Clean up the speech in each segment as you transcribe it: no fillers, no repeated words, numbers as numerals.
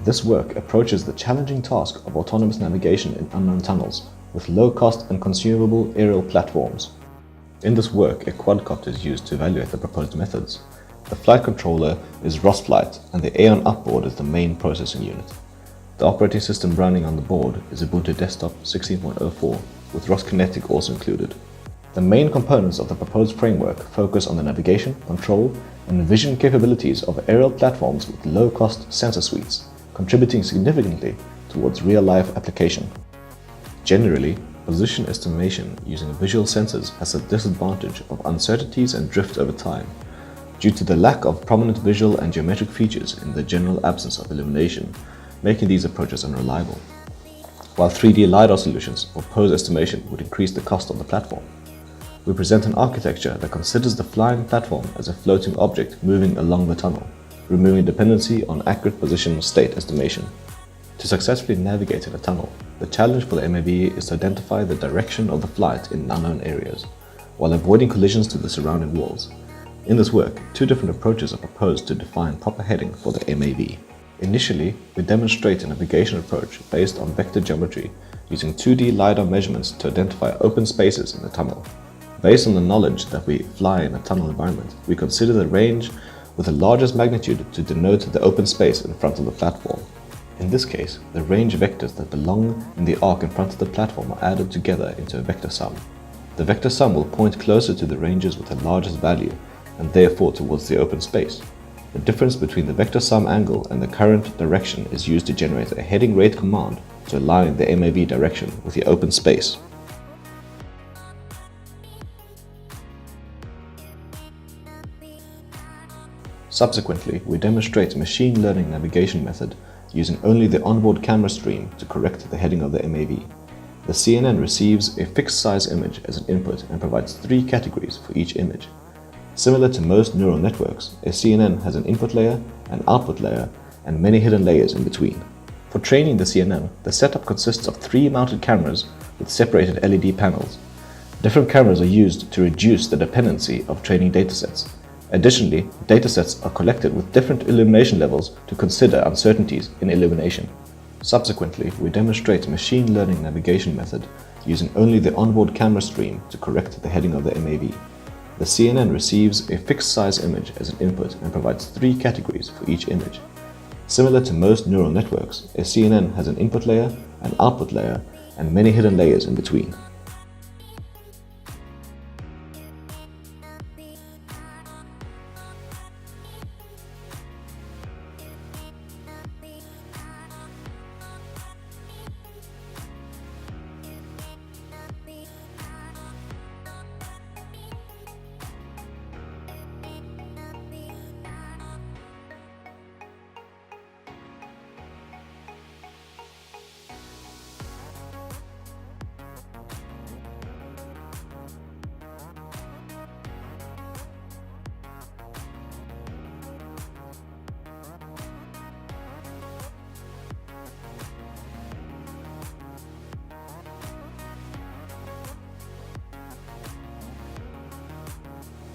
This work approaches the challenging task of autonomous navigation in unknown tunnels with low-cost and consumable aerial platforms. In this work, a quadcopter is used to evaluate the proposed methods. The flight controller is ROS Flight, and the Aeon upboard is the main processing unit. The operating system running on the board is Ubuntu Desktop 16.04, with ROS Kinetic also included. The main components of the proposed framework focus on the navigation, control, and vision capabilities of aerial platforms with low-cost sensor suites, contributing significantly towards real-life application. Generally, position estimation using visual sensors has the disadvantage of uncertainties and drift over time, due to the lack of prominent visual and geometric features in the general absence of illumination, making these approaches unreliable. While 3D LiDAR solutions for pose estimation would increase the cost of the platform, we present an architecture that considers the flying platform as a floating object moving along the tunnel, removing dependency on accurate position state estimation. To successfully navigate in a tunnel, the challenge for the MAV is to identify the direction of the flight in unknown areas, while avoiding collisions to the surrounding walls. In this work, two different approaches are proposed to define proper heading for the MAV. Initially, we demonstrate a navigation approach based on vector geometry, using 2D LiDAR measurements to identify open spaces in the tunnel. Based on the knowledge that we fly in a tunnel environment, we consider the range with the largest magnitude to denote the open space in front of the platform. In this case, the range vectors that belong in the arc in front of the platform are added together into a vector sum. The vector sum will point closer to the ranges with the largest value, and therefore towards the open space. The difference between the vector sum angle and the current direction is used to generate a heading rate command to align the MAV direction with the open space. Subsequently, we demonstrate a machine learning navigation method using only the onboard camera stream to correct the heading of the MAV. The CNN receives a fixed size image as an input and provides 3 categories for each image. Similar to most neural networks, a CNN has an input layer, an output layer, and many hidden layers in between. For training the CNN, the setup consists of 3 mounted cameras with separated LED panels. Different cameras are used to reduce the dependency of training datasets. Additionally, datasets are collected with different illumination levels to consider uncertainties in illumination. Subsequently, we demonstrate a machine learning navigation method using only the onboard camera stream to correct the heading of the MAV. The CNN receives a fixed size image as an input and provides 3 categories for each image. Similar to most neural networks, a CNN has an input layer, an output layer, and many hidden layers in between.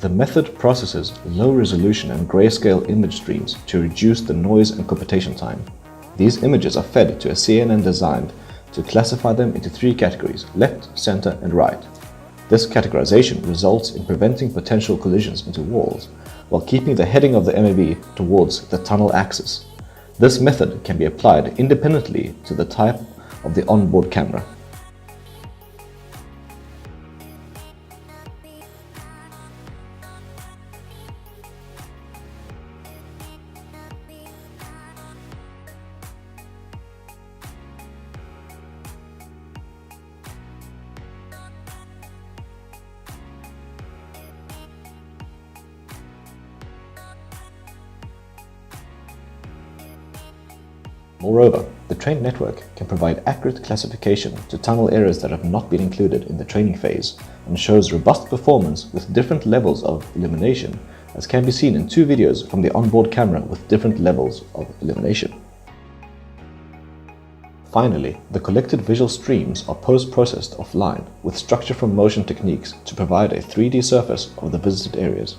The method processes low-resolution and grayscale image streams to reduce the noise and computation time. These images are fed to a CNN designed to classify them into 3 categories: left, center, and right. This categorization results in preventing potential collisions into walls, while keeping the heading of the MAV towards the tunnel axis. This method can be applied independently to the type of the onboard camera. Moreover, the trained network can provide accurate classification to tunnel areas that have not been included in the training phase and shows robust performance with different levels of illumination, as can be seen in 2 videos from the onboard camera with different levels of illumination. Finally, the collected visual streams are post-processed offline with structure from motion techniques to provide a 3D surface of the visited areas.